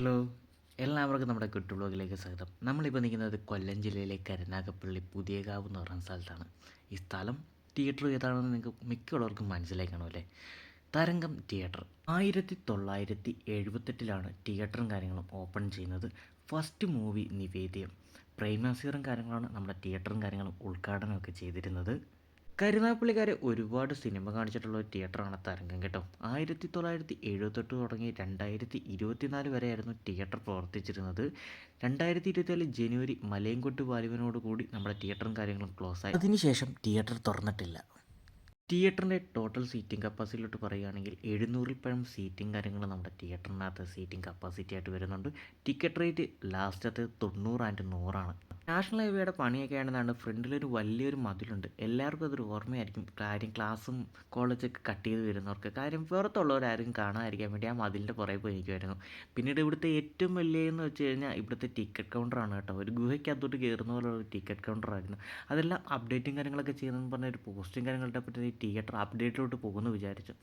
Hello, എല്ലാവർക്കും നമ്മുടെ കുട്ടു വ്ളോഗിലേക്ക് സ്വാഗതം. നമ്മളിപ്പോൾ നിൽക്കുന്നത് കൊല്ലം ജില്ലയിലെ കരുനാഗപ്പള്ളി പുതിയകാവ് എന്ന് പറയുന്ന സ്ഥലത്താണ്. ഈ സ്ഥലം തിയേറ്റർ ഏതാണെന്ന് നിങ്ങൾക്ക് മിക്കുള്ളവർക്കും മനസ്സിലായി കാണുമല്ലേ. തരംഗം തിയേറ്റർ 1978 തിയേറ്ററും കാര്യങ്ങളും ഓപ്പൺ ചെയ്യുന്നത്. ഫസ്റ്റ് മൂവി നിവേദ്യം പ്രേംനസീറും കാര്യങ്ങളാണ് നമ്മുടെ തിയേറ്ററും കാര്യങ്ങളും ഉദ്ഘാടനമൊക്കെ ചെയ്തിരുന്നത്. കരുനാഗപ്പള്ളിക്കാരെ ഒരുപാട് സിനിമ കാണിച്ചിട്ടുള്ള ഒരു തിയേറ്ററാണ് തരംഗം കേട്ടോ. 1978 തുടങ്ങി 2024 വരെയായിരുന്നു തിയേറ്റർ പ്രവർത്തിച്ചിരുന്നത്. 2024 ജനുവരി മലയംകൊട്ട് വാലിബനോട് കൂടി നമ്മുടെ തിയേറ്ററും കാര്യങ്ങളും ക്ലോസ് ആയി. അതിനുശേഷം തിയേറ്റർ തുറന്നിട്ടില്ല. തിയേറ്ററിൻ്റെ ടോട്ടൽ സീറ്റിംഗ് കപ്പാസിറ്റിയിലോട്ട് പറയുകയാണെങ്കിൽ 700-ൽ പരം സീറ്റിംഗ് കാര്യങ്ങൾ നമ്മുടെ തിയേറ്ററിനകത്ത് സീറ്റിംഗ് കപ്പാസിറ്റി ആയിട്ട് വരുന്നുണ്ട്. ടിക്കറ്റ് റേറ്റ് ലാസ്റ്റത്തെ 90 ആൻഡ് 100 നാഷണൽ ഹൈവേയുടെ പണിയൊക്കെ ആണെന്നാണ്. ഫ്രണ്ടിലൊരു വലിയൊരു മതിലുണ്ട്. എല്ലാവർക്കും അതൊരു ഓർമ്മയായിരിക്കും. കാര്യം ക്ലാസ്സും കോളേജൊക്കെ കട്ട് ചെയ്ത് വരുന്നവർക്ക് കാര്യം പുറത്തുള്ളവരാരും കാണാതിരിക്കാൻ വേണ്ടി ആ മതിലിൻ്റെ പുറകെ പോയി നിൽക്കുമായിരുന്നു. പിന്നീട് ഇവിടുത്തെ ഏറ്റവും വലിയതെന്ന് വെച്ച് കഴിഞ്ഞാൽ ഇവിടുത്തെ ടിക്കറ്റ് കൗണ്ടറാണ് കേട്ടോ. ഒരു ഗുഹയ്ക്കകത്തോട്ട് കയറുന്ന പോലെ ഒരു ടിക്കറ്റ് കൗണ്ടറായിരുന്നു. അതെല്ലാം അപ്ഡേറ്റും കാര്യങ്ങളൊക്കെ ചെയ്യുന്നതെന്ന് പറഞ്ഞ ഒരു പോസ്റ്റും കാര്യങ്ങളുടെ പറ്റി തിയേറ്റർ അപ്ഡേറ്റിലോട്ട് പോകുമെന്ന് വിചാരിച്ചു.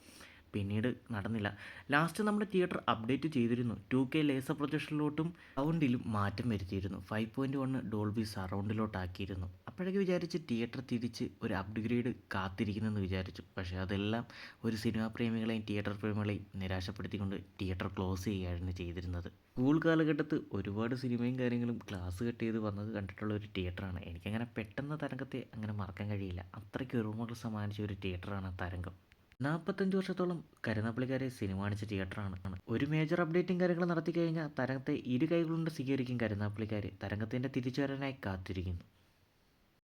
പിന്നീട് നടന്നില്ല. ലാസ്റ്റ് നമ്മുടെ തിയേറ്റർ അപ്ഡേറ്റ് ചെയ്തിരുന്നു. 2K ലേസർ പ്രൊജക്ഷനിലോട്ടും സൗണ്ടിലും മാറ്റം വരുത്തിയിരുന്നു. 5.1 ഡോൾബി സറൗണ്ടിലോട്ടാക്കിയിരുന്നു. അപ്പോഴേക്ക് വിചാരിച്ച് തിയേറ്റർ തിരിച്ച് ഒരു അപ്ഗ്രേഡ് കാത്തിരിക്കുന്നെന്ന് വിചാരിച്ചു. പക്ഷേ അതെല്ലാം ഒരു സിനിമാ പ്രേമികളെയും തിയേറ്റർ പ്രേമികളെയും നിരാശപ്പെടുത്തിക്കൊണ്ട് തിയേറ്റർ ക്ലോസ് ചെയ്യുകയായിരുന്നു ചെയ്തിരുന്നത്. സ്കൂൾ കാലഘട്ടത്ത് ഒരുപാട് സിനിമയും കാര്യങ്ങളും ക്ലാസ് കട്ട് ചെയ്ത് വന്നത് കണ്ടിട്ടുള്ള ഒരു തിയേറ്ററാണ്. എനിക്കങ്ങനെ പെട്ടെന്ന് തരംഗത്തെ അങ്ങനെ മറക്കാൻ കഴിയില്ല. അത്രയ്ക്ക് ഓർമ്മകൾ സമ്മാനിച്ച ഒരു തിയേറ്ററാണ് തരംഗം. 45 വർഷത്തോളം കരുനാഗപ്പള്ളിക്കാരെ സിനിമ കാണിച്ച തിയേറ്ററാണ്. ഒരു മേജർ അപ്ഡേറ്റും കാര്യങ്ങളും നടത്തി കഴിഞ്ഞാൽ തരംഗത്തെ ഇരു കൈകളുകൊണ്ട് സ്വീകരിക്കും കരുനാഗപ്പള്ളിക്കാർ. തരംഗത്തിൻ്റെ തിരിച്ചുവരനായി കാത്തിരിക്കുന്നു.